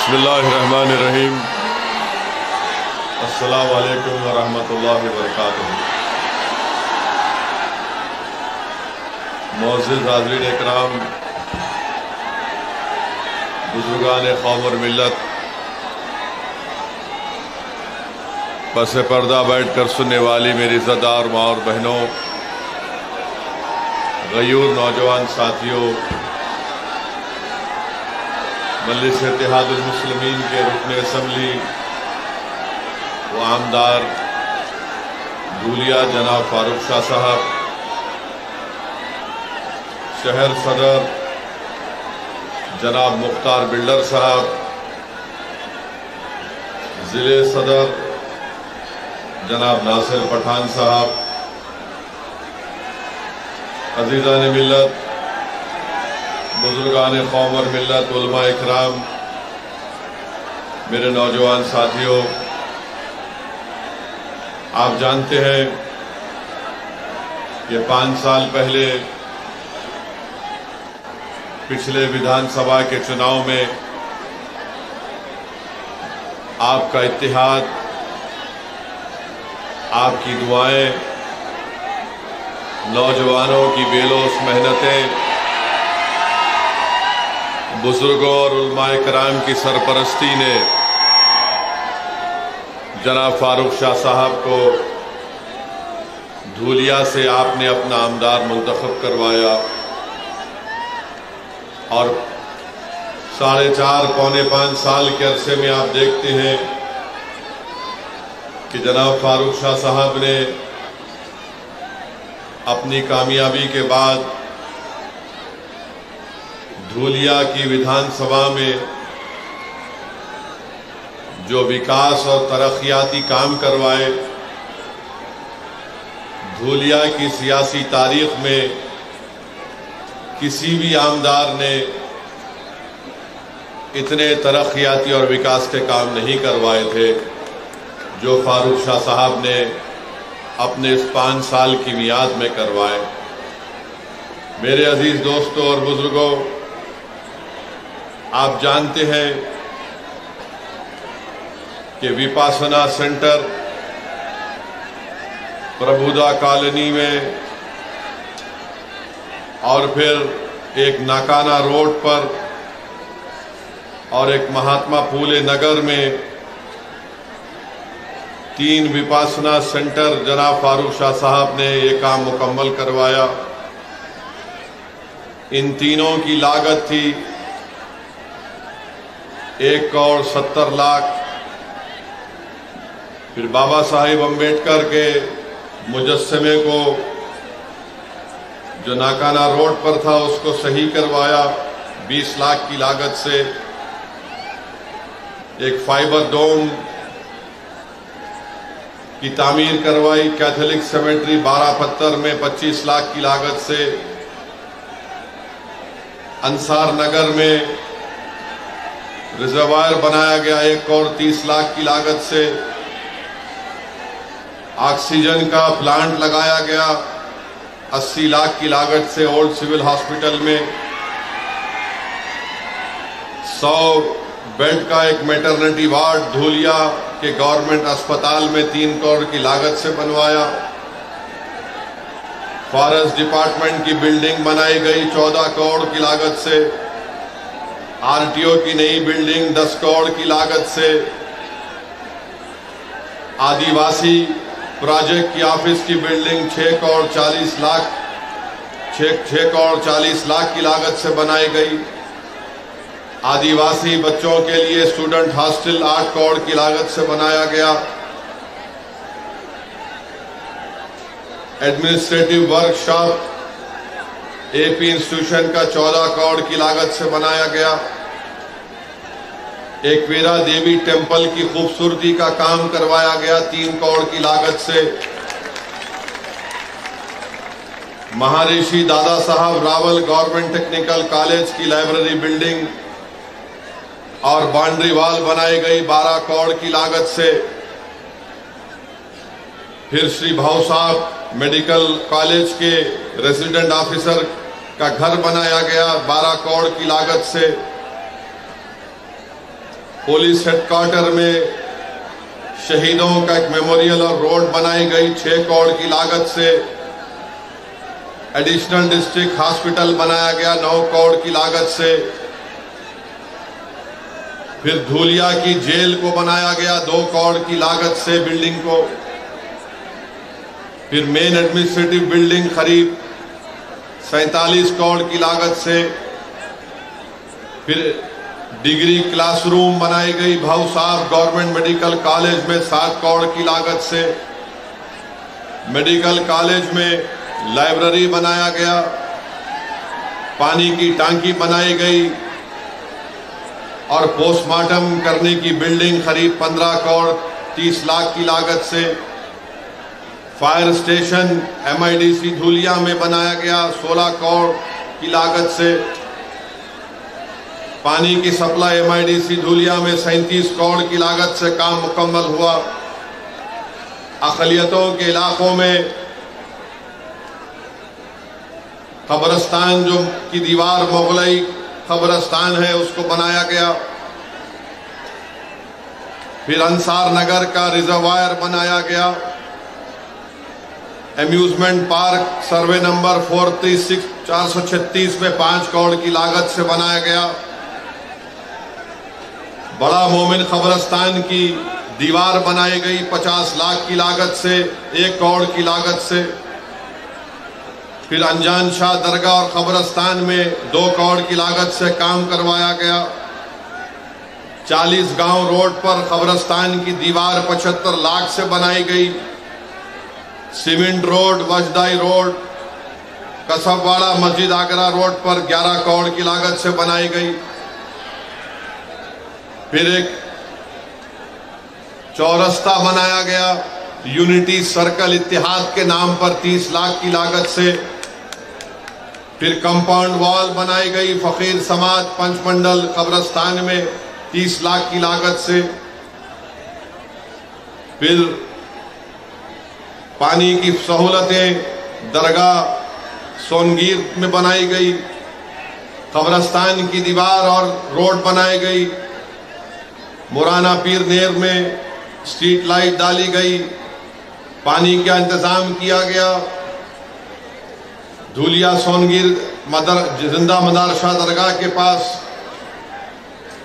बिस्मिल्लाहिर्रहमानिर्रहीम। अस्सलामु अलैकुम वरहमतुल्लाहि वबरकातुहू। मोअज़्ज़िज़ हाज़रीन इकराम, बुज़ुर्गान कौम और मिल्लत, पसे पर्दा बैठ कर सुनने वाली मेरी इज़्ज़तदार माँ और बहनों, गयूर नौजवान साथियों, मजलिस इत्तेहादुल मुस्लिमीन के रुकन असम्बली व आमदार धूलिया जनाब फारूक शाह साहब, शहर सदर जनाब मुख्तार बिल्डर साहब, ज़िले सदर जनाब नासिर पठान साहब, अज़ीज़ान मिल्लत, बुज़ुर्गान कौम और मिल्लत, उलमा इकराम, मेरे नौजवान साथियों, आप जानते हैं कि 5 साल पहले पिछले विधानसभा के चुनाव में आपका इत्तेहाद, आपकी दुआएं, नौजवानों की बेलोस मेहनतें, बुजुर्गों और उलमाए कराम की सरपरस्ती ने जनाब फारूक शाह साहब को धूलिया से आपने अपना आमदार मुंतखब करवाया और 4.5 पौने 5 साल के अरसे में आप देखते हैं कि जनाब फारूक शाह साहब ने अपनी कामयाबी के बाद धूलिया की विधानसभा में जो विकास और तरक्याती काम करवाए, धूलिया की सियासी तारीख में किसी भी आमदार ने इतने तरक्याती और विकास के काम नहीं करवाए थे जो फारूक शाह साहब ने अपने इस 5 साल की मियाद में करवाए। मेरे अजीज दोस्तों और बुजुर्गों, आप जानते हैं कि विपासना सेंटर प्रभुदा कॉलोनी में और फिर एक नाकाना रोड पर और एक महात्मा फूले नगर में 3 विपासना सेंटर जनाब फारूक शाह साहब ने ये काम मुकम्मल करवाया। इन तीनों की लागत थी 1 करोड़ 70 लाख। फिर बाबा साहिब अम्बेडकर के मुजस्समे को जो नाकाना रोड पर था उसको सही करवाया 20 लाख की लागत से। एक फाइबर डोम की तामीर करवाई कैथोलिक सेमेट्री 12 पत्थर में 25 लाख की लागत से। अंसार नगर में रिजर्वायर बनाया गया 1 करोड़ 30 लाख की लागत से। ऑक्सीजन का प्लांट लगाया गया 80 लाख की लागत से ओल्ड सिविल हॉस्पिटल में। 100 बेड का एक मैटरनिटी वार्ड धूलिया के गवर्नमेंट अस्पताल में 3 करोड़ की लागत से बनवाया। फॉरेस्ट डिपार्टमेंट की बिल्डिंग बनाई गई 14 करोड़ की लागत से। आरटीओ की नई बिल्डिंग 10 करोड़ की लागत से। आदिवासी प्रोजेक्ट की ऑफिस की बिल्डिंग 6 करोड़ 40 लाख की लागत से बनाई गई। आदिवासी बच्चों के लिए स्टूडेंट हॉस्टल 8 करोड़ की लागत से बनाया गया। एडमिनिस्ट्रेटिव वर्कशॉप एपी इंस्टीट्यूशन का 14 करोड़ की लागत से बनाया गया। एकवीरा देवी टेम्पल की खूबसूरती का काम करवाया गया 3 करोड़ की लागत से। महर्षि Dada Saheb Rawal government technical college की लाइब्रेरी बिल्डिंग और बाउंड्री वॉल बनाई गई 12 करोड़ की लागत से। फिर श्री भाऊ साहब मेडिकल कॉलेज के रेजिडेंट ऑफिसर का घर बनाया गया 12 करोड़ की लागत से। पुलिस हेडक्वार्टर में शहीदों का एक मेमोरियल और रोड बनाई गई 6 करोड़ की लागत से। एडिशनल डिस्ट्रिक्ट हॉस्पिटल बनाया गया 9 करोड़ की लागत से। फिर धूलिया की जेल को बनाया गया 2 करोड़ की लागत से बिल्डिंग को। फिर मेन एडमिनिस्ट्रेटिव बिल्डिंग करीब 47 करोड़ की लागत से। फिर डिग्री क्लासरूम बनाई गई भाऊ साहब गवर्नमेंट मेडिकल कॉलेज में 7 करोड़ की लागत से। मेडिकल कॉलेज में लाइब्रेरी बनाया गया, पानी की टांकी बनाई गई और पोस्टमार्टम करने की बिल्डिंग करीब 15 करोड़ 30 लाख की लागत से। फायर स्टेशन MIDC धूलिया में बनाया गया 16 करोड़ की लागत से। पानी की सप्लाई MIDC धूलिया में 37 करोड़ की लागत से काम मुकम्मल हुआ। अक़लियतों के इलाकों में कब्रिस्तान जो की दीवार मुगलई कब्रिस्तान है उसको बनाया गया। फिर अंसार नगर का रिजर्वायर बनाया गया। एम्यूजमेंट पार्क सर्वे नंबर 436 में 5 करोड़ की लागत से बनाया गया। बड़ा मोमिन कब्रिस्तान की दीवार बनाई गई 50 लाख की लागत से 1 करोड़ की लागत से। फिर अनजान शाह दरगाह और कब्रिस्तान में 2 करोड़ की लागत से काम करवाया गया। 40 गांव रोड पर कब्रिस्तान की दीवार 75 लाख से बनाई गई। सीमेंट रोड, वजदाई रोड, कसबवाड़ा मस्जिद आगरा रोड पर 11 करोड़ की लागत से बनाई गई। फिर एक चौरस्ता बनाया गया यूनिटी सर्कल इत्तेहाद के नाम पर 30 लाख की लागत से। फिर कंपाउंड वॉल बनाई गई फकीर समाज पंचमंडल कब्रिस्तान में 30 लाख की लागत से। फिर पानी की सहूलतें दरगाह सोनगीर में बनाई गई। कब्रिस्तान की दीवार और रोड बनाई गई। मुराना पीर नेर में स्ट्रीट लाइट डाली गई। पानी का इंतजाम किया गया। धूलिया सोनगीर जिंदा मदरसा दरगाह के पास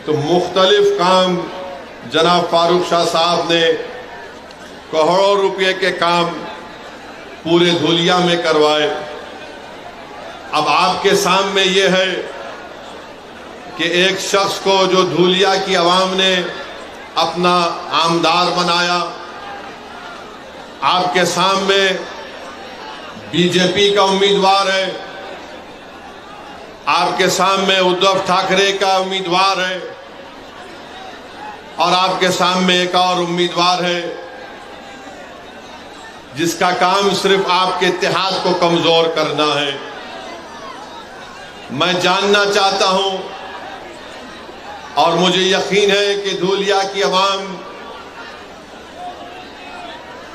तो मुख्तलिफ काम जनाब फारूक शाह साहब ने करोड़ों रुपए के काम पूरे धूलिया में करवाए। अब आपके सामने ये है कि एक शख्स को जो धूलिया की आवाम ने अपना आमदार बनाया, आपके सामने बीजेपी का उम्मीदवार है, आपके सामने उद्धव ठाकरे का उम्मीदवार है और आपके सामने एक और उम्मीदवार है जिसका काम सिर्फ आपके इत्तेहाद को कमजोर करना है। मैं जानना चाहता हूं और मुझे यकीन है कि धूलिया की आवाम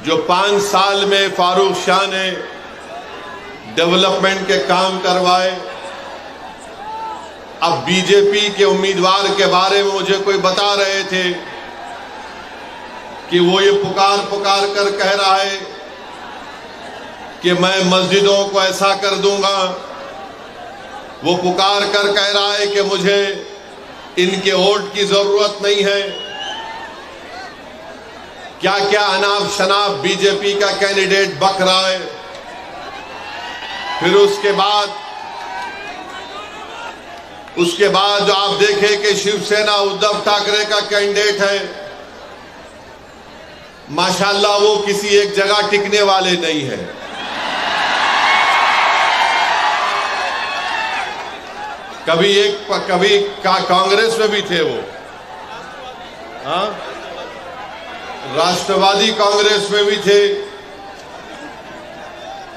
जो 5 साल में फारूक शाह ने डेवलपमेंट के काम करवाए, अब बीजेपी के उम्मीदवार के बारे में मुझे कोई बता रहे थे कि वो ये पुकार कर कह रहा है कि मैं मस्जिदों को ऐसा कर दूंगा। वो पुकार कर कह रहा है कि मुझे इनके वोट की जरूरत नहीं है। क्या क्या अनाप शनाप बीजेपी का कैंडिडेट बक रहा है। फिर उसके बाद जो आप देखें कि शिवसेना उद्धव ठाकरे का कैंडिडेट है, माशाल्लाह वो किसी एक जगह टिकने वाले नहीं है। कभी कांग्रेस में भी थे वो, हाँ, राष्ट्रवादी कांग्रेस में भी थे,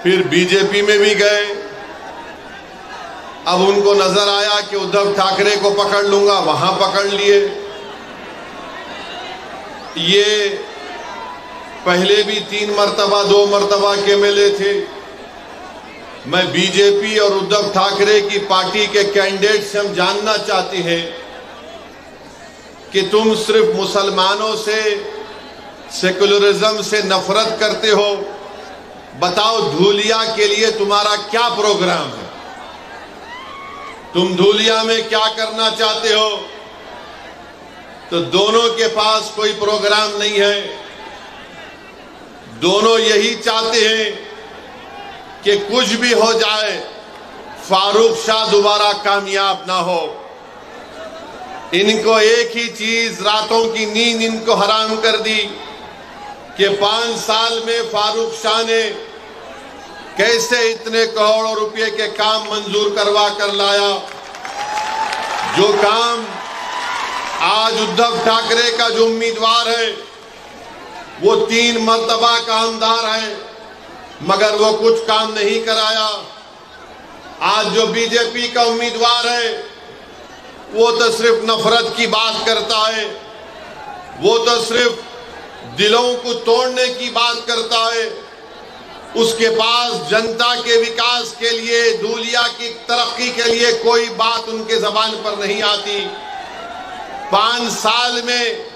फिर बीजेपी में भी गए। अब उनको नजर आया कि उद्धव ठाकरे को पकड़ लूंगा, वहां पकड़ लिए। ये पहले भी 3 मरतबा 2 मरतबा के MLA थे। मैं बीजेपी और उद्धव ठाकरे की पार्टी के कैंडिडेट से हम जानना चाहते हैं कि तुम सिर्फ मुसलमानों से, सेकुलरिज्म से नफरत करते हो। बताओ धूलिया के लिए तुम्हारा क्या प्रोग्राम है? तुम धूलिया में क्या करना चाहते हो? तो दोनों के पास कोई प्रोग्राम नहीं है। दोनों यही चाहते हैं कि कुछ भी हो जाए, फारूक शाह दोबारा कामयाब ना हो। इनको एक ही चीज, रातों की नींद इनको हराम कर दी कि 5 साल में फारूक शाह ने कैसे इतने करोड़ों रुपए के काम मंजूर करवा कर लाया। जो काम आज उद्धव ठाकरे का जो उम्मीदवार है वो 3 मर्तबा कामदार है, मगर वो कुछ काम नहीं कराया। आज जो बीजेपी का उम्मीदवार है वो तो सिर्फ नफरत की बात करता है, वो तो सिर्फ दिलों को तोड़ने की बात करता है। उसके पास जनता के विकास के लिए, धूलिया की तरक्की के लिए कोई बात उनके जबान पर नहीं आती। 5 साल में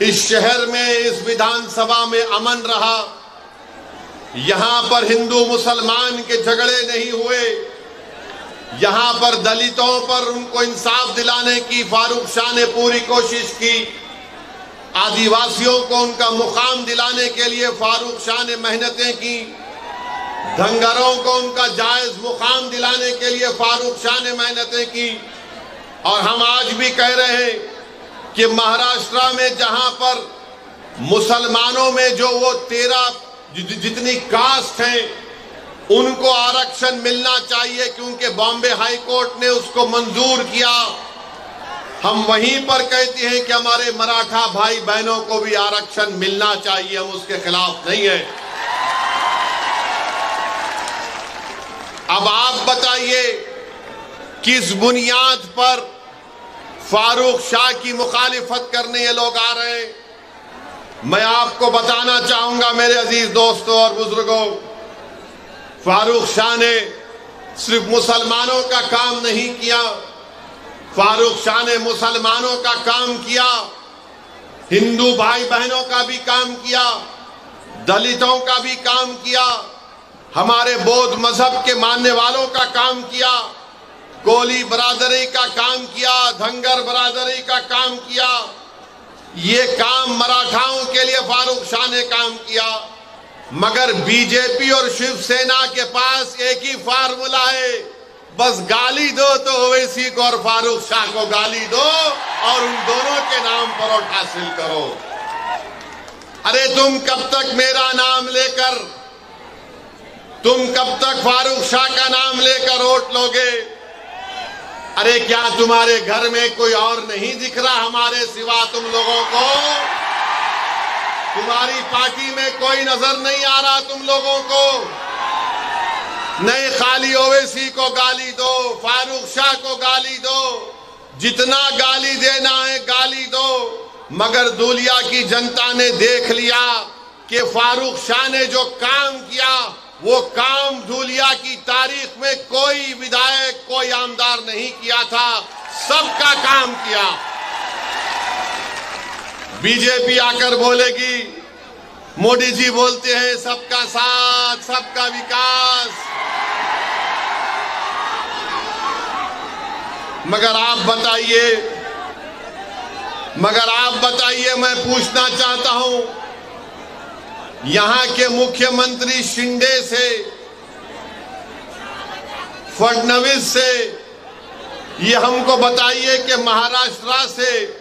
इस शहर में, इस विधानसभा में अमन रहा। यहां पर हिंदू मुसलमान के झगड़े नहीं हुए। यहां पर दलितों पर उनको इंसाफ दिलाने की फारूक शाह ने पूरी कोशिश की। आदिवासियों को उनका मुकाम दिलाने के लिए फारूक शाह ने मेहनतें की। धंगरों को उनका जायज मुकाम दिलाने के लिए फारूक शाह ने मेहनतें की। और हम आज भी कह रहे हैं कि महाराष्ट्र में जहां पर मुसलमानों में जो वो 13 जितनी कास्ट हैं उनको आरक्षण मिलना चाहिए, क्योंकि बॉम्बे हाई कोर्ट ने उसको मंजूर किया। हम वहीं पर कहते हैं कि हमारे मराठा भाई बहनों को भी आरक्षण मिलना चाहिए, हम उसके खिलाफ नहीं है। अब आप बताइए किस बुनियाद पर फारूक शाह की मुखालिफत करने ये लोग आ रहे हैं? मैं आपको बताना चाहूंगा मेरे अजीज दोस्तों और बुजुर्गों, फारूक शाह ने सिर्फ मुसलमानों का काम नहीं किया, फारूक शाह ने मुसलमानों का काम किया, हिंदू भाई बहनों का भी काम किया, दलितों का भी काम किया, हमारे बौद्ध मजहब के मानने वालों का काम किया, कोली बरादरी का काम किया, धंगर बरादरी का काम किया। ये काम मराठाओं के लिए फारूक शाह ने काम किया। मगर बीजेपी और शिवसेना के पास एक ही फार्मूला है, बस गाली दो तो ओवैसी को और फारूक शाह को गाली दो और उन दोनों के नाम पर वोट हासिल करो। अरे तुम कब तक मेरा नाम लेकर, तुम कब तक फारूक शाह का नाम लेकर वोट लोगे? अरे क्या तुम्हारे घर में कोई और नहीं दिख रहा हमारे सिवा तुम लोगों को? तुम्हारी पार्टी में कोई नजर नहीं आ रहा तुम लोगों को? नहीं, खाली ओवैसी को गाली दो, फारूक शाह को गाली दो, जितना गाली देना है गाली दो। मगर धूलिया की जनता ने देख लिया कि फारूक शाह ने जो काम किया वो काम धूलिया की तारीख में कोई विधायक, कोई आमदार नहीं किया था, सबका काम किया। बीजेपी आकर बोलेगी, मोदी जी बोलते हैं सबका साथ, सबका विकास, मगर आप बताइए, मैं पूछना चाहता हूं, यहां के मुख्यमंत्री शिंदे से, फडणवीस से, ये हमको बताइए कि महाराष्ट्र से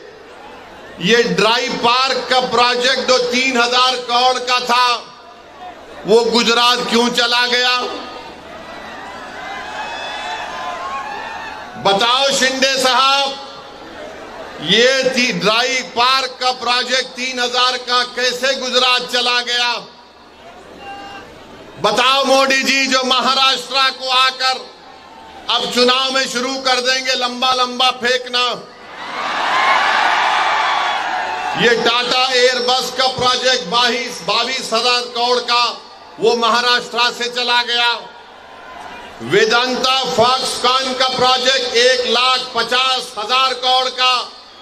ये ड्राई पार्क का प्रोजेक्ट जो 3000 करोड़ का था वो गुजरात क्यों चला गया? बताओ शिंदे साहब, ये ड्राई पार्क का प्रोजेक्ट 3000 का कैसे गुजरात चला गया? बताओ मोदी जी, जो महाराष्ट्र को आकर अब चुनाव में शुरू कर देंगे लंबा लंबा फेंकना। ये टाटा एयरबस का प्रोजेक्ट 22,000 करोड़ का वो महाराष्ट्र से चला गया। वेदांता फॉक्सकॉन का प्रोजेक्ट 1,50,000 करोड़ का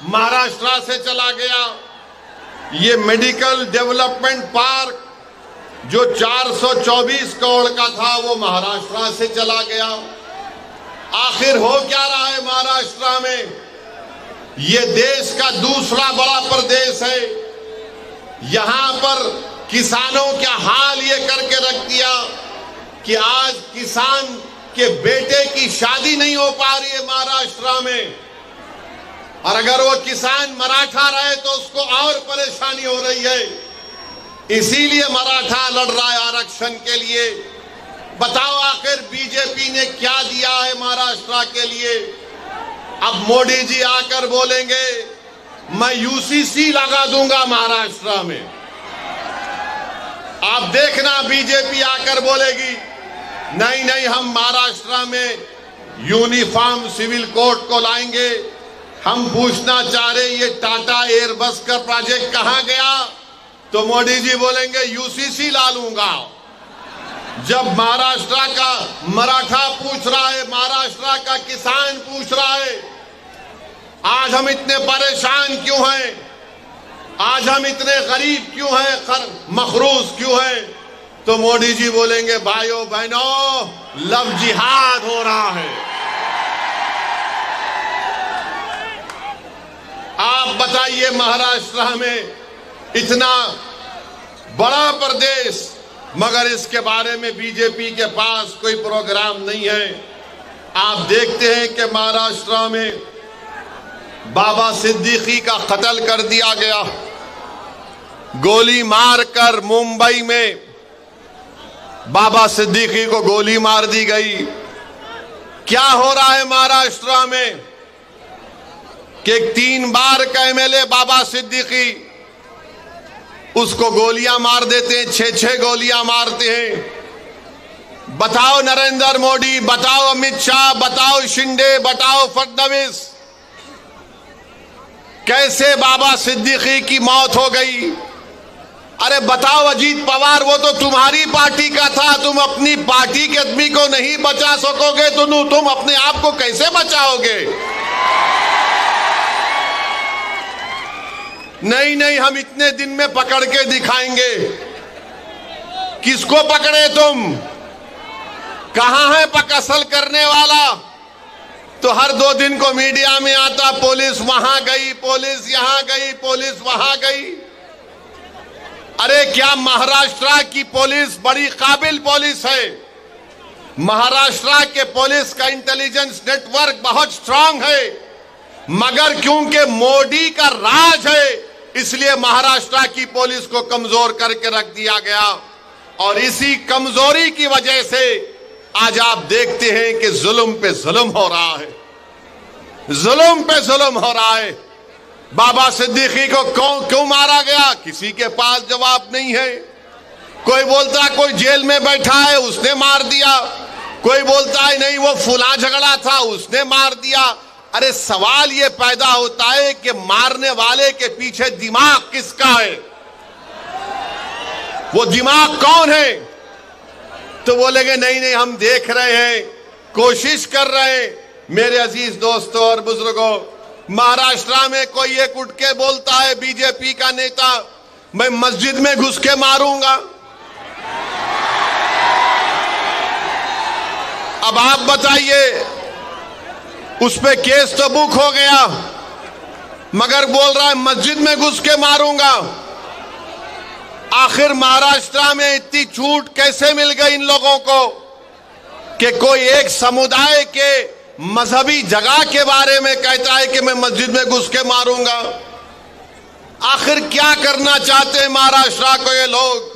महाराष्ट्र से चला गया। ये मेडिकल डेवलपमेंट पार्क जो 424 करोड़ का था वो महाराष्ट्र से चला गया। आखिर हो क्या रहा है महाराष्ट्र में? ये देश का दूसरा बड़ा प्रदेश है। यहां पर किसानों का हाल ये करके रख दिया कि आज किसान के बेटे की शादी नहीं हो पा रही है महाराष्ट्र में, और अगर वो किसान मराठा रहे तो उसको और परेशानी हो रही है। इसीलिए मराठा लड़ रहा है आरक्षण के लिए। बताओ आखिर बीजेपी ने क्या दिया है महाराष्ट्र के लिए? अब मोदी जी आकर बोलेंगे मैं यूसीसी लगा दूंगा महाराष्ट्र में। आप देखना बीजेपी आकर बोलेगी नहीं नहीं, हम महाराष्ट्र में यूनिफॉर्म सिविल कोड को लाएंगे। हम पूछना चाह रहे ये टाटा एयरबस का प्रोजेक्ट कहां गया? तो मोदी जी बोलेंगे यूसीसी ला लूंगा। जब महाराष्ट्र का मराठा पूछ रहा है, महाराष्ट्र का किसान पूछ रहा है आज हम इतने परेशान क्यों हैं, आज हम इतने गरीब क्यों हैं, मखरूज क्यों हैं, तो मोदी जी बोलेंगे भाइयों बहनों लव जिहाद हो रहा है। आप बताइए महाराष्ट्र में इतना बड़ा प्रदेश, मगर इसके बारे में बीजेपी के पास कोई प्रोग्राम नहीं है। आप देखते हैं कि महाराष्ट्र में बाबा सिद्दीकी का कत्ल कर दिया गया, गोली मारकर मुंबई में बाबा सिद्दीकी को गोली मार दी गई। क्या हो रहा है महाराष्ट्र में कि 3 बार का एमएलए बाबा सिद्दीकी उसको गोलियां मार देते हैं, 6-6 गोलियां मारते हैं। बताओ नरेंद्र मोदी, बताओ अमित शाह, बताओ शिंदे, बताओ फडणवीस, कैसे बाबा सिद्दीकी की मौत हो गई? अरे बताओ अजीत पवार, वो तो तुम्हारी पार्टी का था, तुम अपनी पार्टी के आदमी को नहीं बचा सकोगे तो तुम अपने आप को कैसे बचाओगे? नहीं नहीं, हम इतने दिन में पकड़ के दिखाएंगे। किसको पकड़े तुम? कहां है असल करने वाला? तो हर 2 दिन को मीडिया में आता पुलिस वहां गई, पुलिस यहां गई, पुलिस वहां गई। अरे क्या महाराष्ट्र की पुलिस बड़ी काबिल पुलिस है। महाराष्ट्र के पुलिस का इंटेलिजेंस नेटवर्क बहुत स्ट्रांग है, मगर क्योंकि मोदी का राज है इसलिए महाराष्ट्र की पुलिस को कमजोर करके रख दिया गया। और इसी कमजोरी की वजह से आज आप देखते हैं कि जुल्म पे जुल्म हो रहा है, जुल्म पे जुल्म हो रहा है। बाबा सिद्दीकी को क्यों मारा गया? किसी के पास जवाब नहीं है। कोई बोलता है कोई जेल में बैठा है उसने मार दिया, कोई बोलता है नहीं वो फुला झगड़ा था उसने मार दिया। अरे सवाल ये पैदा होता है कि मारने वाले के पीछे दिमाग किसका है? वो दिमाग कौन है? तो बोलेंगे नहीं नहीं हम देख रहे हैं, कोशिश कर रहे हैं। मेरे अजीज दोस्तों और बुजुर्गों, महाराष्ट्र में कोई एक उठ के बोलता है बीजेपी का नेता मैं मस्जिद में घुस के मारूंगा। अब आप बताइए, उस पे केस तो बुक हो गया, मगर बोल रहा है मस्जिद में घुस के मारूंगा। आखिर महाराष्ट्र में इतनी छूट कैसे मिल गई इन लोगों को कि कोई एक समुदाय के मजहबी जगह के बारे में कहता है कि मैं मस्जिद में घुस के मारूंगा? आखिर क्या करना चाहते हैं महाराष्ट्र को ये लोग?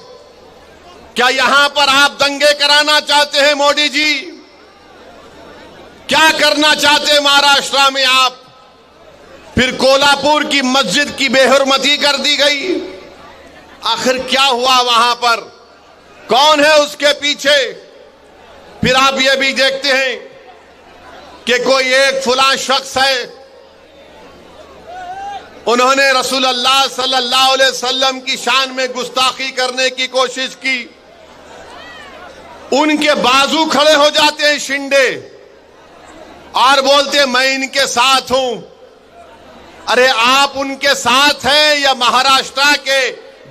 क्या यहां पर आप दंगे कराना चाहते हैं मोदी जी? क्या करना चाहते हैं महाराष्ट्र में आप? फिर कोल्हापुर की मस्जिद की बेहुरमती कर दी गई। आखिर क्या हुआ वहां पर? कौन है उसके पीछे? फिर आप ये भी देखते हैं कि कोई एक फुला शख्स है, उन्होंने रसूलुल्लाह सल्लल्लाहु अलैहि वसल्लम की शान में गुस्ताखी करने की कोशिश की। उनके बाजू खड़े हो जाते हैं शिंदे और बोलते मैं इनके साथ हूं। अरे आप उनके साथ हैं या महाराष्ट्र के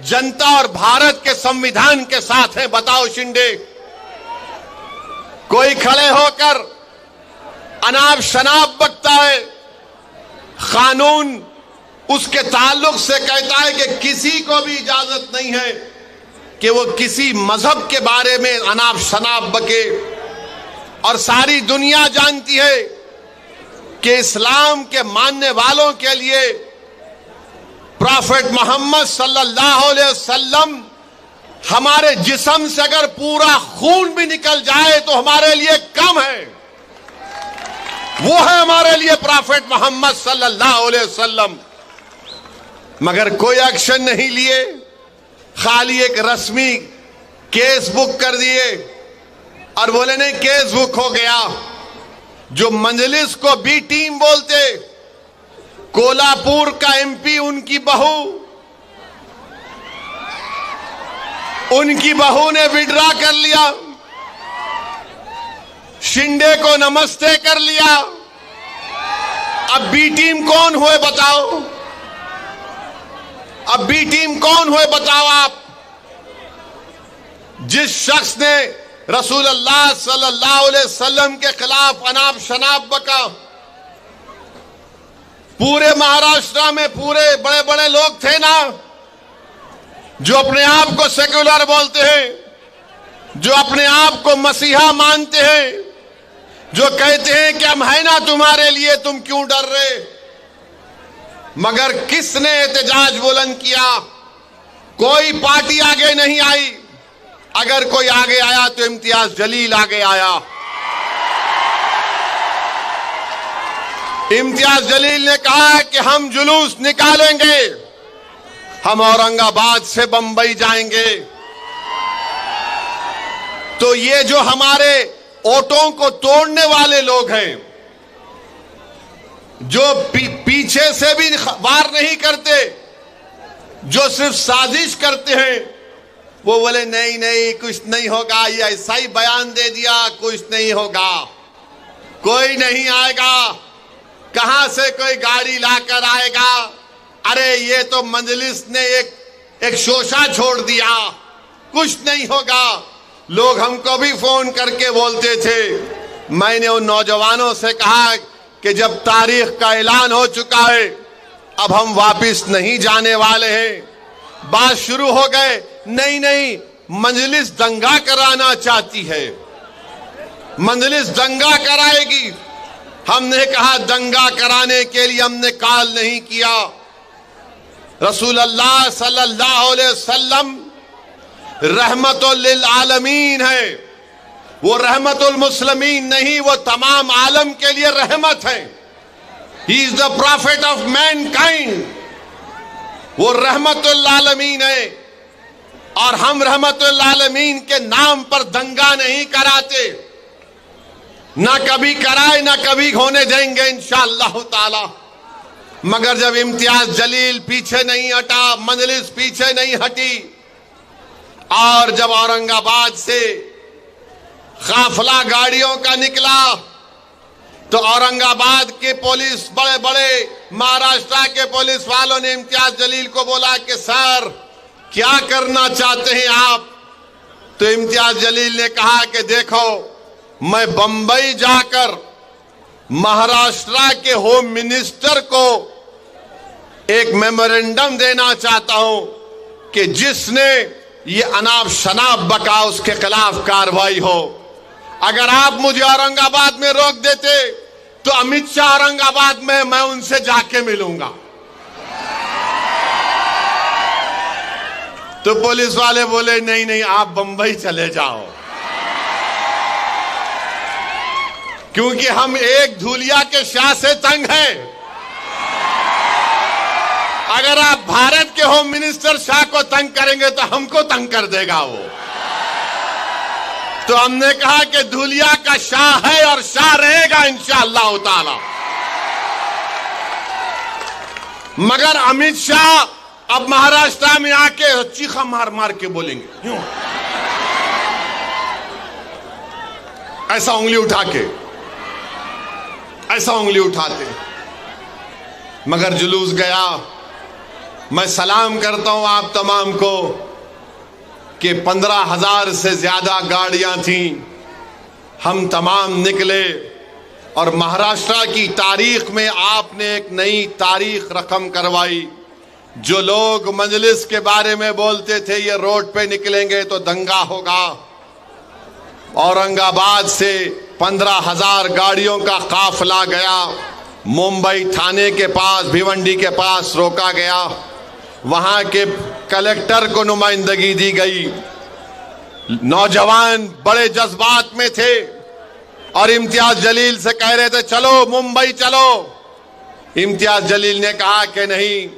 जनता और भारत के संविधान के साथ हैं? बताओ शिंदे। कोई खड़े होकर अनाप शनाप बकता है, कानून उसके ताल्लुक से कहता है कि किसी को भी इजाजत नहीं है कि वो किसी मजहब के बारे में अनाप शनाप बके। और सारी दुनिया जानती है कि इस्लाम के मानने वालों के लिए प्रॉफेट मोहम्मद सल्लल्लाहु अलैहि वसल्लम हमारे जिस्म से अगर पूरा खून भी निकल जाए तो हमारे लिए कम है। वो है हमारे लिए प्रॉफेट मोहम्मद सल्लल्लाहु अलैहि वसल्लम। मगर कोई एक्शन नहीं लिए, खाली एक रस्मी केस बुक कर दिए और बोले नहीं केस बुक हो गया। जो मजलिस को बी टीम बोलते, कोल्हापुर का एमपी उनकी बहू ने विड्रॉ कर लिया, शिंदे को नमस्ते कर लिया। अब बी टीम कौन हुए बताओ? अब बी टीम कौन हुए बताओ आप? जिस शख्स ने रसूलुल्लाह सल्लल्लाहु अलैहि वसल्लम के खिलाफ अनाप शनाप बका, पूरे महाराष्ट्र में पूरे बड़े बड़े लोग थे ना जो अपने आप को सेक्युलर बोलते हैं, जो अपने आप को मसीहा मानते हैं, जो कहते हैं कि हम है ना तुम्हारे लिए, तुम क्यों डर रहे? मगर किसने एहतजाज बुलंद किया? कोई पार्टी आगे नहीं आई। अगर कोई आगे आया तो इम्तियाज जलील आगे आया। इम्तियाज जलील ने कहा कि हम जुलूस निकालेंगे, हम औरंगाबाद से बंबई जाएंगे। तो ये जो हमारे ओटों को तोड़ने वाले लोग हैं, जो पीछे से भी वार नहीं करते, जो सिर्फ साजिश करते हैं, वो बोले नहीं नहीं कुछ नहीं होगा, ये ऐसा ही बयान दे दिया, कुछ नहीं होगा, कोई नहीं आएगा, कहां से कोई गाड़ी लाकर आएगा, अरे ये तो मजलिस ने एक शोशा छोड़ दिया, कुछ नहीं होगा। लोग हमको भी फोन करके बोलते थे। मैंने उन नौजवानों से कहा कि जब तारीख का ऐलान हो चुका है, अब हम वापस नहीं जाने वाले हैं। बात शुरू हो गए, नहीं नहीं मजलिस दंगा कराना चाहती है, मजलिस दंगा कराएगी। हमने कहा दंगा कराने के लिए हमने कॉल नहीं किया। रसूलुल्लाह सल्लल्लाहु अलैहि वसल्लम रहमतुल लिल आलमीन है, वो रहमतुल मुस्लिमीन नहीं, वो तमाम आलम के लिए रहमत है। He is the profit of Mankind, वो रहमतुल आलमीन है। और हम रहमतुल आलमीन के नाम पर दंगा नहीं कराते, ना कभी कराए ना कभी होने देंगे इंशाअल्लाह ताला। मगर जब इम्तियाज जलील पीछे नहीं हटा, मजलिस पीछे नहीं हटी, और जब औरंगाबाद से काफिला गाड़ियों का निकला तो औरंगाबाद के पुलिस, बड़े बड़े महाराष्ट्र के पुलिस वालों ने इम्तियाज जलील को बोला कि सर क्या करना चाहते हैं आप? तो इम्तियाज जलील ने कहा कि देखो, मैं बंबई जाकर महाराष्ट्र के होम मिनिस्टर को एक मेमोरेंडम देना चाहता हूं कि जिसने ये अनाप शनाप बका उसके खिलाफ कार्रवाई हो। अगर आप मुझे औरंगाबाद में रोक देते तो अमित शाह औरंगाबाद में, मैं उनसे जाके मिलूंगा। तो पुलिस वाले बोले नहीं नहीं आप बंबई चले जाओ, क्योंकि हम एक धूलिया के शाह से तंग हैं। अगर आप भारत के होम मिनिस्टर शाह को तंग करेंगे तो हमको तंग कर देगा वो। तो हमने कहा कि धूलिया का शाह है और शाह रहेगा इंशाअल्लाह ताला। मगर अमित शाह अब महाराष्ट्र में आके चीखा मार मार के बोलेंगे, क्यों ऐसा उंगली उठा के, ऐसा उंगली उठाते। मगर जुलूस गया। मैं सलाम करता हूं आप तमाम को कि 15,000 से ज्यादा गाड़ियां थीं, हम तमाम निकले और महाराष्ट्र की तारीख में आपने एक नई तारीख रकम करवाई। जो लोग मजलिस के बारे में बोलते थे ये रोड पे निकलेंगे तो दंगा होगा, औरंगाबाद से 15,000 गाड़ियों का काफिला गया, मुंबई थाने के पास भिवंडी के पास रोका गया, वहां के कलेक्टर को नुमाइंदगी दी गई। नौजवान बड़े जज्बात में थे और इम्तियाज जलील से कह रहे थे चलो मुंबई चलो। इम्तियाज जलील ने कहा कि नहीं,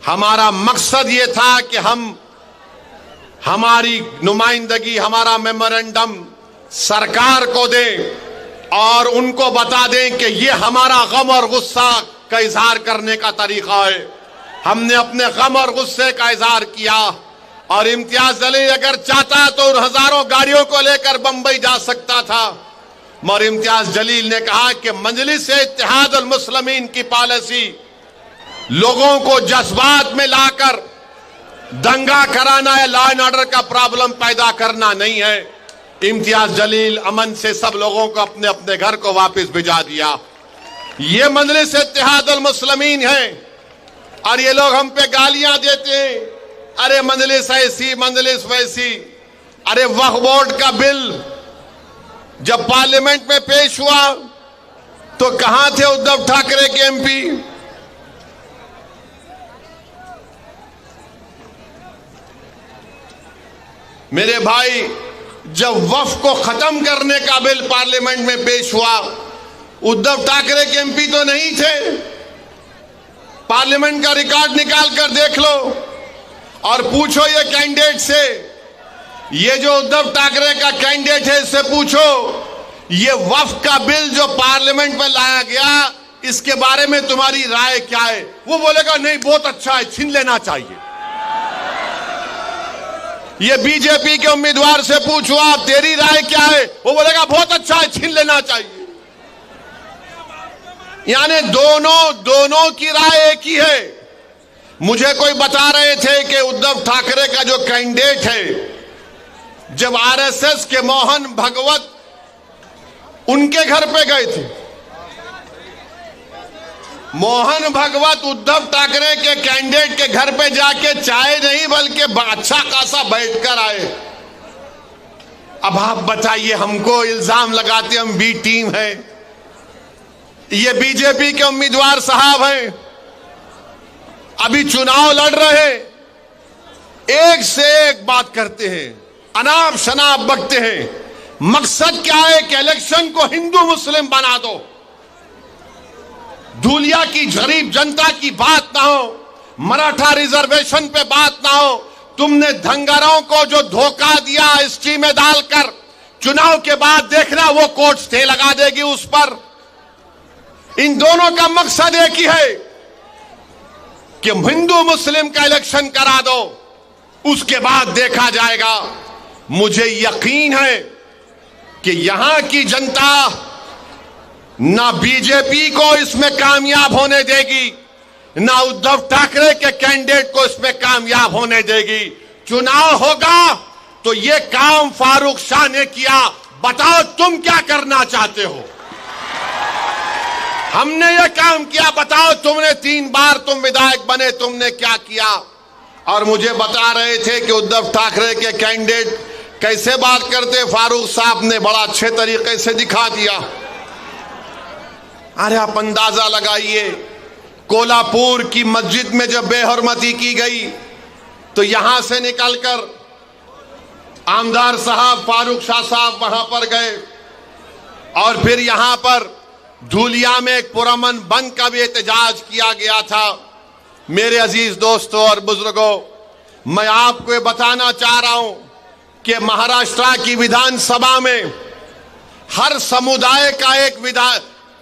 हमारा मकसद ये था कि हम हमारी नुमाइंदगी, हमारा मेमोरेंडम सरकार को दें और उनको बता दें कि ये हमारा गम और गुस्सा का इजहार करने का तरीका है। हमने अपने गम और गुस्से का इजहार किया और इम्तियाज जलील अगर चाहता तो उन हजारों गाड़ियों को लेकर बंबई जा सकता था, मगर इम्तियाज जलील ने कहा कि मजलिस इत्तेहाद अल मुस्लिमीन की पॉलिसी लोगों को जज्बात में लाकर दंगा कराना है, लॉ एंड ऑर्डर का प्रॉब्लम पैदा करना नहीं है। इम्तियाज जलील अमन से सब लोगों को अपने अपने घर को वापस भिजा दिया। ये मजलिस इत्तेहाद अल मुस्लिमीन है और ये लोग हम पे गालियां देते हैं, अरे मजलिस ऐसी मजलिस वैसी। अरे वक्फ बोर्ड का बिल जब पार्लियामेंट में पेश हुआ तो कहां थे उद्धव ठाकरे के एमपी? मेरे भाई, जब वक्फ को खत्म करने का बिल पार्लियामेंट में पेश हुआ, उद्धव ठाकरे के एमपी तो नहीं थे। पार्लियामेंट का रिकॉर्ड निकाल कर देख लो और पूछो ये कैंडिडेट से, ये जो उद्धव ठाकरे का कैंडिडेट है इससे पूछो ये वक्फ का बिल जो पार्लियामेंट में लाया गया इसके बारे में तुम्हारी राय क्या है? वो बोलेगा नहीं बहुत अच्छा है, छीन लेना चाहिए। ये बीजेपी के उम्मीदवार से पूछो आप तेरी राय क्या है, वो बोलेगा बहुत अच्छा है, छीन लेना चाहिए। यानी दोनों की राय एक ही है। मुझे कोई बता रहे थे कि उद्धव ठाकरे का जो कैंडिडेट है, जब आरएसएस के मोहन भागवत उनके घर पे गए थे, मोहन भागवत उद्धव ठाकरे के कैंडिडेट के घर पे जाके चाय नहीं बल्कि अच्छा खासा बैठकर आए। अब आप बताइए, हमको इल्जाम लगाते हम बी टीम है, ये बीजेपी के उम्मीदवार साहब हैं, अभी चुनाव लड़ रहे, एक से एक बात करते हैं, अनाप शनाप बकते हैं। मकसद क्या है कि इलेक्शन को हिंदू मुस्लिम बना दो, धूलिया की गरीब जनता की बात ना हो, मराठा रिजर्वेशन पे बात ना हो। तुमने धंगरों को जो धोखा दिया हिस्ट्री में डालकर, चुनाव के बाद देखना वो कोर्ट स्टे लगा देगी उस पर। इन दोनों का मकसद एक ही है कि हिंदू मुस्लिम का इलेक्शन करा दो, उसके बाद देखा जाएगा। मुझे यकीन है कि यहां की जनता ना बीजेपी को इसमें कामयाब होने देगी, ना उद्धव ठाकरे के कैंडिडेट को इसमें कामयाब होने देगी। चुनाव होगा तो ये काम फारूक शाह ने किया, बताओ तुम क्या करना चाहते हो? हमने ये काम किया, बताओ तुमने 3 बार तुम विधायक बने, तुमने क्या किया? और मुझे बता रहे थे कि उद्धव ठाकरे के कैंडिडेट कैसे बात करते, फारूक साहब ने बड़ा अच्छे तरीके से दिखा दिया। अरे आप अंदाजा लगाइए, कोल्हापुर की मस्जिद में जब बेहरमती की गई तो यहां से निकलकर आमदार साहब फारूक शाह साहब वहां पर गए और फिर यहां पर धूलिया में एक पुरअमन बंद का भी एहतजाज किया गया था। मेरे अजीज दोस्तों और बुजुर्गों, मैं आपको ये बताना चाह रहा हूं कि महाराष्ट्र की विधानसभा में हर समुदाय का एक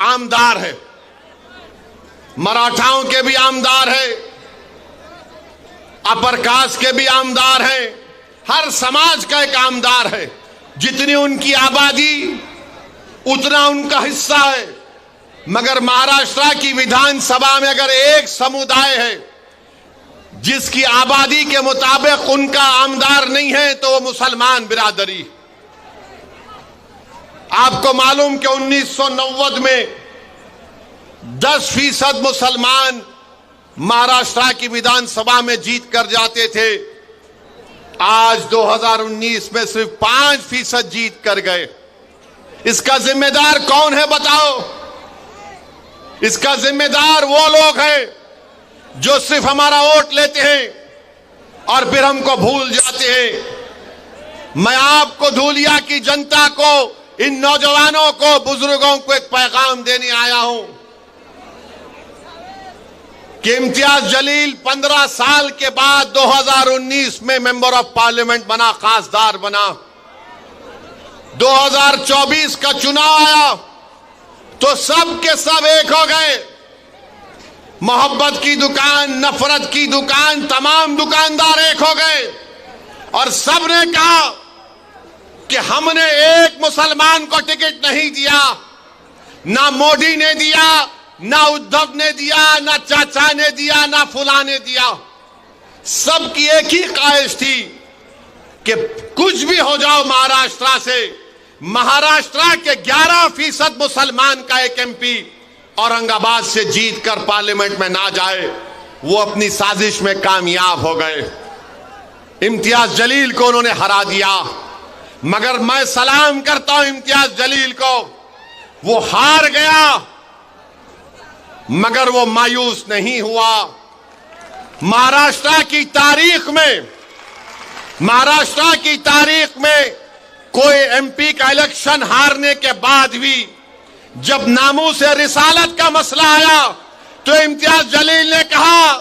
आमदार है। मराठाओं के भी आमदार है, अपर कास्ट के भी आमदार हैं, हर समाज का एक आमदार है। जितनी उनकी आबादी उतना उनका हिस्सा है। मगर महाराष्ट्र की विधानसभा में अगर एक समुदाय है जिसकी आबादी के मुताबिक उनका आमदार नहीं है तो वो मुसलमान बिरादरी। आपको मालूम कि 1990 में 10% मुसलमान महाराष्ट्र की विधानसभा में जीत कर जाते थे। आज 2019 में सिर्फ 5% जीत कर गए। इसका जिम्मेदार कौन है बताओ? इसका जिम्मेदार वो लोग हैं जो सिर्फ हमारा वोट लेते हैं और फिर हमको भूल जाते हैं। मैं आपको धूलिया की जनता को, इन नौजवानों को, बुजुर्गों को एक पैगाम देने आया हूं कि इम्तियाज जलील 15 साल के बाद 2019 में मेंबर ऑफ पार्लियामेंट बना, खासदार बना। 2024 का चुनाव आया तो सब के सब एक हो गए। मोहब्बत की दुकान, नफरत की दुकान, तमाम दुकानदार एक हो गए और सब ने कहा कि हमने एक मुसलमान को टिकट नहीं दिया। ना मोदी ने दिया, ना उद्धव ने दिया, ना चाचा ने दिया, ना फुला ने दिया। सबकी एक ही ख्वाहिश थी कि कुछ भी हो जाओ महाराष्ट्र से, महाराष्ट्र के 11% मुसलमान का एक एमपी औरंगाबाद से जीतकर पार्लियामेंट में ना जाए। वो अपनी साजिश में कामयाब हो गए। इम्तियाज जलील को उन्होंने हरा दिया। मगर मैं सलाम करता हूं इम्तियाज जलील को। वो हार गया मगर वो मायूस नहीं हुआ। महाराष्ट्र की तारीख में कोई एमपी का इलेक्शन हारने के बाद भी जब नामूस से रिसालत का मसला आया तो इम्तियाज जलील ने कहा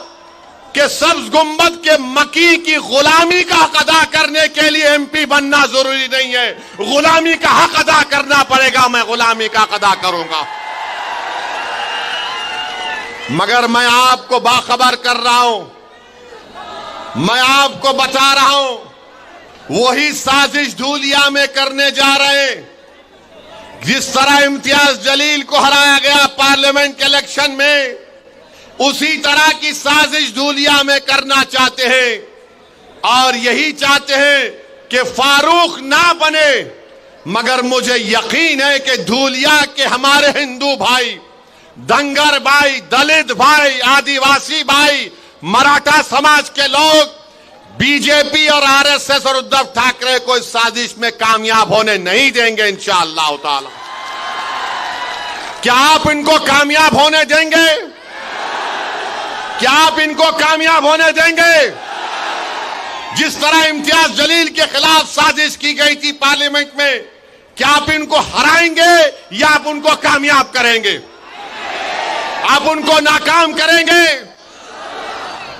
कि सब्ज गुंबद के मकी की गुलामी का हक अदा करने के लिए एमपी बनना जरूरी नहीं है, गुलामी का हक अदा करना पड़ेगा। मैं गुलामी का हक अदा करूंगा। मगर मैं आपको बाखबर कर रहा हूं, मैं आपको बता रहा हूं, वही साजिश धूलिया में करने जा रहे हैं। जिस तरह इम्तियाज जलील को हराया गया पार्लियामेंट के इलेक्शन में, उसी तरह की साजिश धूलिया में करना चाहते हैं और यही चाहते हैं कि फारूक ना बने। मगर मुझे यकीन है कि धूलिया के हमारे हिंदू भाई, दंगर भाई, दलित भाई, आदिवासी भाई, मराठा समाज के लोग बीजेपी और आरएसएस और उद्धव ठाकरे को इस साजिश में कामयाब होने नहीं देंगे इंशाअल्लाह ताला। क्या आप इनको कामयाब होने देंगे? क्या आप इनको कामयाब होने देंगे? जिस तरह इम्तियाज जलील के खिलाफ साजिश की गई थी पार्लियामेंट में, क्या आप इनको हराएंगे या आप उनको कामयाब करेंगे? आप उनको नाकाम करेंगे?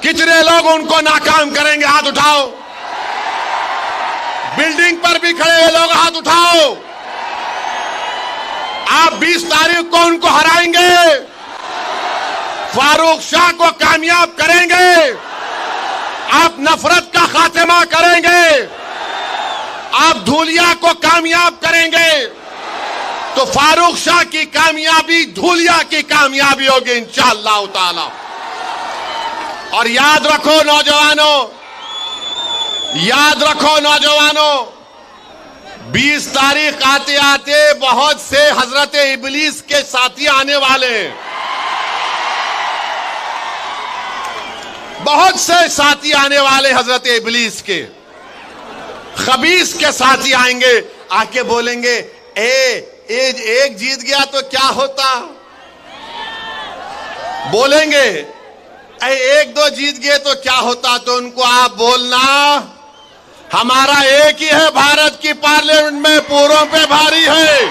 कितने लोग उनको नाकाम करेंगे? हाथ उठाओ। बिल्डिंग पर भी खड़े हुए लोग हाथ उठाओ। आप 20 तारीख को उनको हराएंगे, फारूक शाह को कामयाब करेंगे, आप नफरत का खात्मा करेंगे, आप धूलिया को कामयाब करेंगे, तो फारूक शाह की कामयाबी धूलिया की कामयाबी होगी इंशाअल्लाह ताला। और याद रखो नौजवानों, 20 तारीख आते आते बहुत से हजरत इबलीस के साथी आने वाले हैं। बहुत से साथी आने वाले हजरत इबलीस के, खबीस के साथी आएंगे, आके बोलेंगे एक जीत गया तो क्या होता। बोलेंगे 1-2 जीत गए तो क्या होता। तो उनको आप बोलना, हमारा एक ही है भारत की पार्लियामेंट में, पूरों पे भारी है,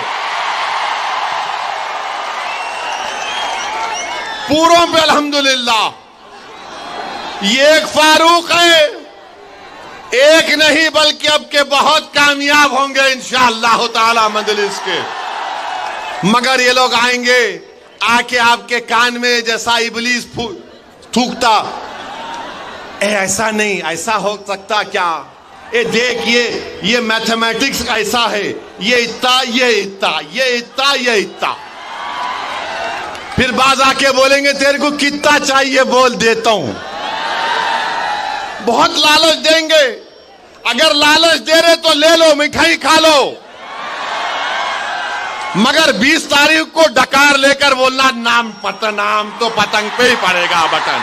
पूरों पे अल्हम्दुलिल्लाह। ये एक फारूक है, एक नहीं बल्कि अब के बहुत कामयाब होंगे इंशाअल्लाह ताला मजलिस के। मगर ये लोग आएंगे, आके आपके कान में जैसा इबलीस थूकता, ऐसा नहीं, ऐसा हो सकता क्या, देख ये मैथमेटिक्स ऐसा है, ये इतना, ये इतना, ये इतना, ये इतना। फिर बाज आके बोलेंगे तेरे को कितना चाहिए बोल देता हूं। बहुत लालच देंगे। अगर लालच दे रहे तो ले लो, मिठाई खा लो, मगर 20 तारीख को डकार लेकर बोलना नाम तो पतंग पे ही पड़ेगा बटन।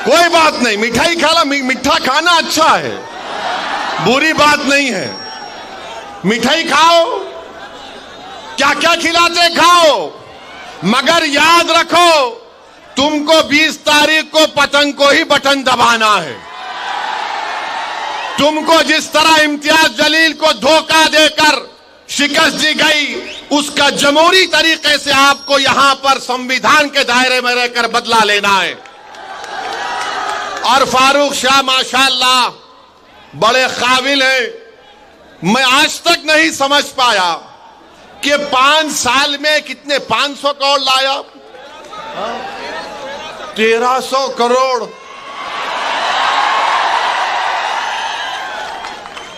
कोई बात नहीं, मिठाई खा लो, मीठा खाना अच्छा है, बुरी बात नहीं है। मिठाई खाओ, क्या क्या खिलाते खाओ, मगर याद रखो तुमको 20 तारीख को पतंग को ही बटन दबाना है। तुमको जिस तरह इम्तियाज जलील को धोखा देकर शिकस्त दी गई, उसका जमहूरी तरीके से आपको यहां पर संविधान के दायरे में रहकर बदला लेना है। और फारूक शाह माशाअल्लाह बड़े काबिल हैं। मैं आज तक नहीं समझ पाया कि 5 साल में कितने 500 करोड़ लाया, 1300 करोड़।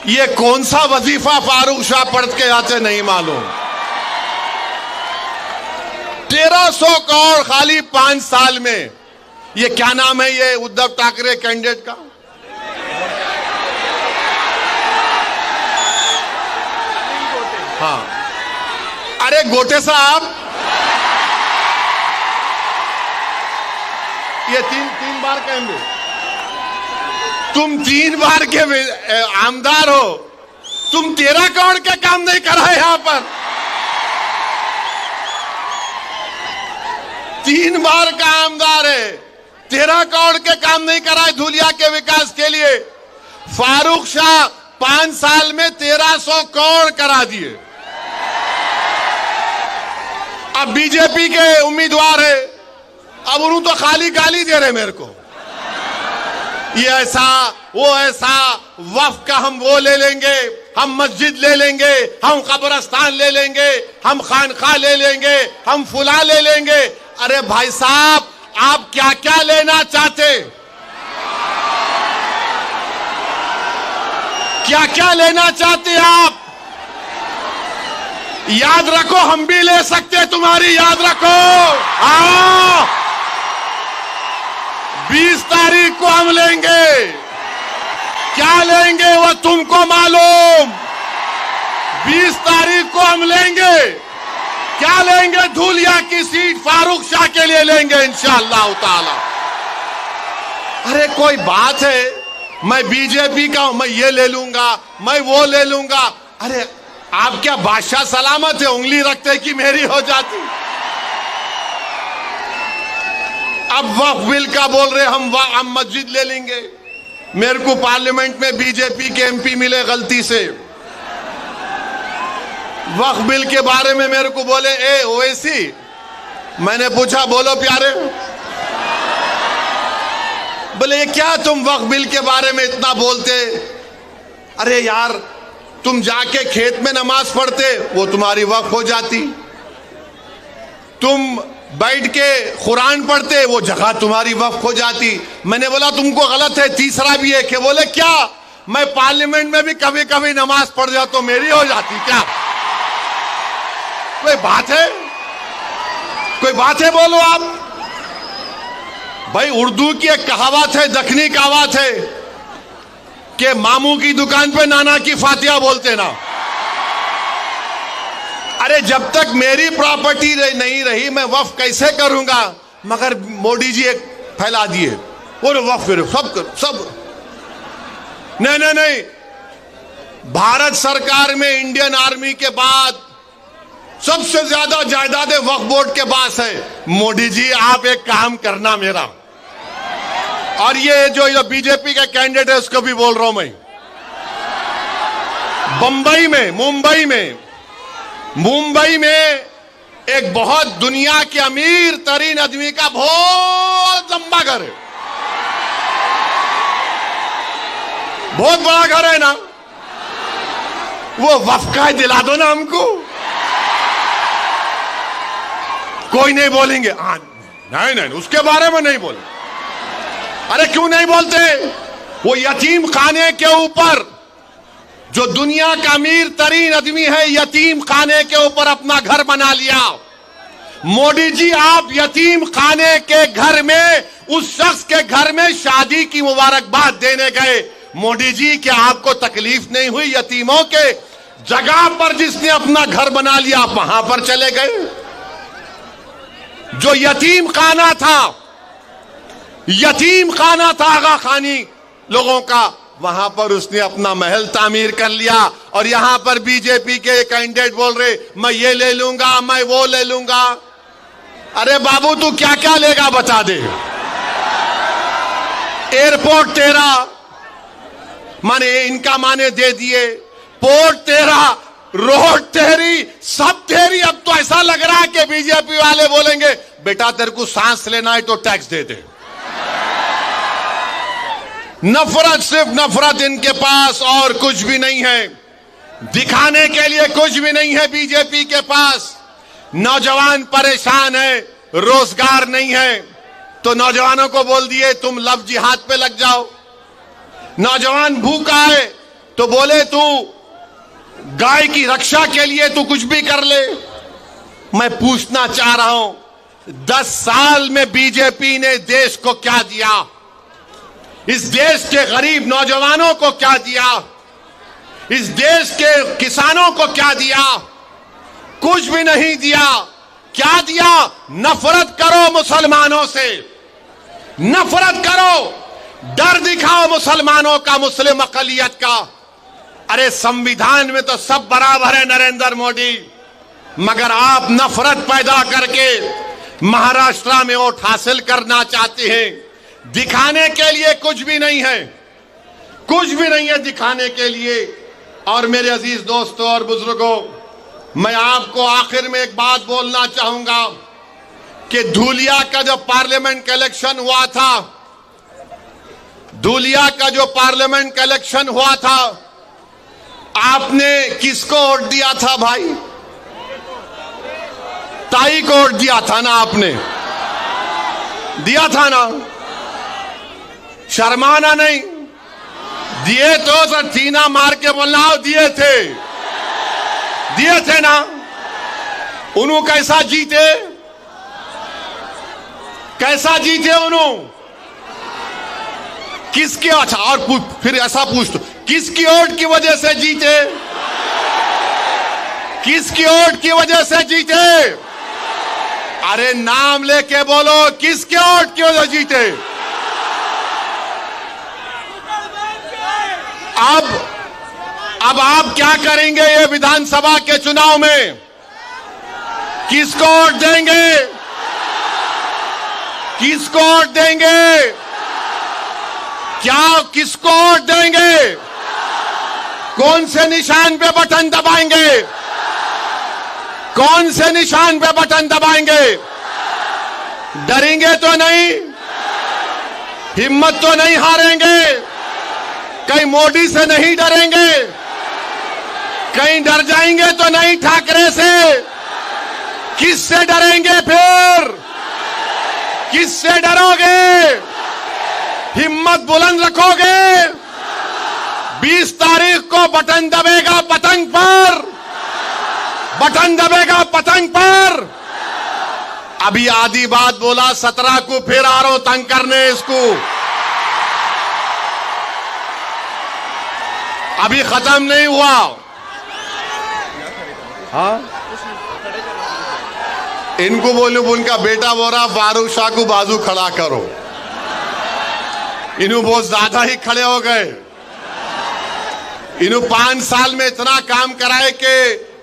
ये कौन सा वजीफा फारूक शाह पढ़ के आते नहीं मालूम। 1300 करोड़ खाली 5 साल में। ये क्या नाम है ये उद्धव ठाकरे कैंडिडेट का? हाँ, अरे गोटे साहब, ये तीन बार के एमपी, तुम 3 बार के आमदार हो, तुम 13 करोड़ के काम नहीं करा यहां पर। 3 बार का आमदार है, 13 करोड़ के काम नहीं कराए धुलिया के विकास के लिए। फारूक शाह 5 साल में 1300 करोड़ करा दिए। अब बीजेपी के उम्मीदवार है, अब उन्होंने तो खाली गाली दे रहे मेरे को, ये ऐसा वो ऐसा, वक्फ का हम वो ले लेंगे, हम मस्जिद ले लेंगे, हम कब्रिस्तान ले लेंगे, हम खानखा ले लेंगे, हम फुला ले लेंगे। अरे भाई साहब, आप क्या क्या लेना चाहते, क्या क्या लेना चाहते आप? याद रखो, हम भी ले सकते तुम्हारी, याद रखो। हाँ, 20 तारीख को हम लेंगे। क्या लेंगे वो तुमको मालूम। 20 तारीख को हम लेंगे। क्या लेंगे? धुलिया की सीट फारूक शाह के लिए लेंगे इंशाअल्लाह ताला। अरे कोई बात है, मैं बीजेपी का हूं, मैं ये ले लूंगा, मैं वो ले लूंगा। अरे आप क्या बादशाह सलामत है, उंगली रखते कि मेरी हो जाती। अब वक्फ बिल का बोल रहे हम मस्जिद ले लेंगे। मेरे को पार्लियामेंट में बीजेपी के एमपी मिले गलती से, वक्फ बिल के बारे में मेरे को बोले ए ओवैसी। मैंने पूछा बोलो प्यारे, बोले ये क्या तुम वक्फ बिल के बारे में इतना बोलते। अरे यार, तुम जाके खेत में नमाज पढ़ते, वो तुम्हारी वक्फ हो जाती। तुम बैठ के कुरान पढ़ते, वो जगह तुम्हारी वक्फ हो जाती। मैंने बोला तुमको गलत है। तीसरा भी है कि बोले क्या मैं पार्लियामेंट में भी कभी कभी नमाज पढ़ जाता तो मेरी हो जाती क्या? कोई बात है? कोई बात है? बोलो आप भाई। उर्दू की एक कहावत है, दखनी कहावत है कि मामू की दुकान पे नाना की फातिहा बोलते ना। अरे जब तक मेरी प्रॉपर्टी नहीं रही मैं वक्फ कैसे करूंगा? मगर मोदी जी एक फैला दिए, बोलो वक्फ करो, सब नहीं नहीं नहीं। भारत सरकार में इंडियन आर्मी के बाद सबसे ज्यादा जायदादें वक्फ बोर्ड के पास है। मोदी जी आप एक काम करना मेरा, और ये जो बीजेपी का कैंडिडेट है उसको भी बोल रहा हूं मैं, मुंबई में एक बहुत दुनिया के अमीर तरीन आदमी का बहुत लंबा घर है, बहुत बड़ा घर है ना। वो वक्फ का दिला दो ना हमको। कोई नहीं बोलेंगे, नहीं नहीं उसके बारे में नहीं बोले। अरे क्यों नहीं बोलते? वो यतीम खाने के ऊपर जो दुनिया का अमीर तरीन आदमी है, यतीम खाने के ऊपर अपना घर बना लिया। मोदी जी, आप यतीम खाने के घर में, उस शख्स के घर में शादी की मुबारकबाद देने गए। मोदी जी, क्या आपको तकलीफ नहीं हुई? यतीमों के जगह पर जिसने अपना घर बना लिया, आप वहां पर चले गए। जो यतीम खाना था आगा खानी लोगों का, वहां पर उसने अपना महल तामीर कर लिया। और यहां पर बीजेपी के कैंडिडेट बोल रहे, मैं ये ले लूंगा, मैं वो ले लूंगा। अरे बाबू, तू क्या क्या लेगा बता दे। एयरपोर्ट तेरा, माने इनका माने दे दिए, पोर्ट तेरा, रोड तेरी, सब तेरी। अब तो ऐसा लग रहा है कि बीजेपी वाले बोलेंगे, बेटा तेरे को सांस लेना है तो टैक्स दे दे। नफरत, सिर्फ नफरत इनके पास, और कुछ भी नहीं है। दिखाने के लिए कुछ भी नहीं है बीजेपी के पास। नौजवान परेशान है, रोजगार नहीं है, तो नौजवानों को बोल दिए तुम लव जिहाद पे लग जाओ। नौजवान भूखा है तो बोले तू गाय की रक्षा के लिए तू कुछ भी कर ले। मैं पूछना चाह रहा हूं, 10 साल में बीजेपी ने देश को क्या दिया? इस देश के गरीब नौजवानों को क्या दिया? इस देश के किसानों को क्या दिया? कुछ भी नहीं दिया। क्या दिया? नफरत करो मुसलमानों से, नफरत करो, डर दिखाओ मुसलमानों का, मुस्लिम अकलियत का। अरे संविधान में तो सब बराबर है नरेंद्र मोदी, मगर आप नफरत पैदा करके महाराष्ट्र में वोट हासिल करना चाहते हैं। दिखाने के लिए कुछ भी नहीं है, कुछ भी नहीं है दिखाने के लिए। और मेरे अजीज दोस्तों और बुजुर्गों, मैं आपको आखिर में एक बात बोलना चाहूंगा कि धूलिया का जो पार्लियामेंट का इलेक्शन हुआ था, धूलिया का जो पार्लियामेंट का इलेक्शन हुआ था, आपने किसको वोट दिया था भाई? ताई को वोट दिया था ना, आपने दिया था ना? शर्माना नहीं, दिए तो सर सीना मार के बोलना, दिए थे ना। उन्होंने कैसा जीते, कैसा जीते उन्होंने? किसके? अच्छा, और फिर ऐसा पूछ दो, किसकी वोट की वजह से जीते? किसकी वोट की वजह से जीते? अरे नाम लेके बोलो, किसके वोट की वजह से जीते? अब आप क्या करेंगे ये विधानसभा के चुनाव में? किसको वोट देंगे? किसको वोट देंगे? क्या किसको वोट देंगे? कौन से निशान पे बटन दबाएंगे? कौन से निशान पे बटन दबाएंगे? डरेंगे तो नहीं? हिम्मत तो नहीं हारेंगे? कहीं मोदी से नहीं डरेंगे? कहीं डर जाएंगे तो नहीं ठाकरे से? किससे डरेंगे फिर? किससे डरोगे? हिम्मत बुलंद रखोगे? 20 तारीख को बटन दबेगा पतंग पर, बटन दबेगा पतंग पर। अभी आधी बात बोला, 17 को फिर आ रहा हूं तंग करने इसको। अभी खत्म नहीं हुआ। हाँ, इनको बोलूं, उनका बेटा बोल रहा फारूक शाह को बाजू खड़ा करो। इन्हों बहुत ज्यादा ही खड़े हो गए। इन्हों 5 साल में इतना काम कराए कि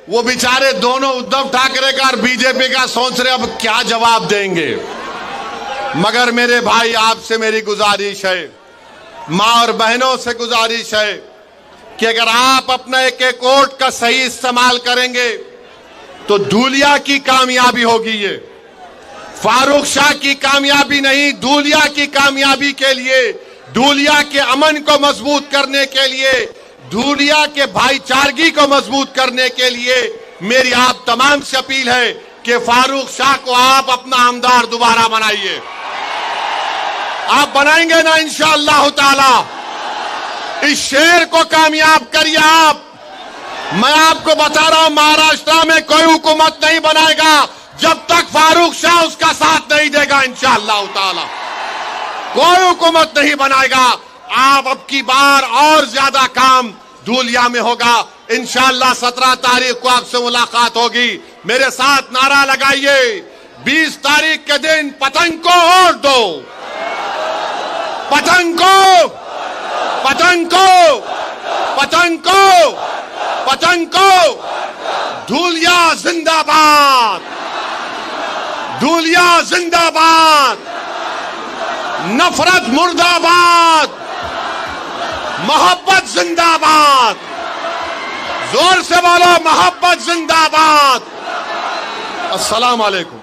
वो बेचारे दोनों उद्धव ठाकरे का और बीजेपी का सोच रहे अब क्या जवाब देंगे। मगर मेरे भाई, आपसे मेरी गुजारिश है, माँ और बहनों से गुजारिश है कि अगर आप अपना एक एक वोट का सही इस्तेमाल करेंगे तो धूलिया की कामयाबी होगी। ये फारूक शाह की कामयाबी नहीं, धूलिया की कामयाबी के लिए, धूलिया के अमन को मजबूत करने के लिए, धूलिया के भाईचारगी को मजबूत करने के लिए मेरी आप तमाम से अपील है कि फारूक शाह को आप अपना आमदार दोबारा बनाइए। आप बनाएंगे ना इंशाअल्लाह ताला? इस शेर को कामयाब करिए आप। मैं आपको बता रहा हूं, महाराष्ट्र में कोई हुकूमत नहीं बनाएगा जब तक फारूक शाह उसका साथ नहीं देगा। इंशाअल्लाह ताला कोई हुकूमत नहीं बनाएगा। आप अब की बार और ज्यादा काम धूलिया में होगा। इंशाअल्लाह 17 तारीख को आपसे मुलाकात होगी। मेरे साथ नारा लगाइए, 20 तारीख के दिन पतंग को वोट दो, पतंग को, पतंग को, पतंग को, पतंग को। धूलिया जिंदाबाद, धूलिया जिंदाबाद, नफरत मुर्दाबाद, मोहब्बत जिंदाबाद। जोर से बोलो, मोहब्बत जिंदाबाद। अस्सलाम वालेकुम।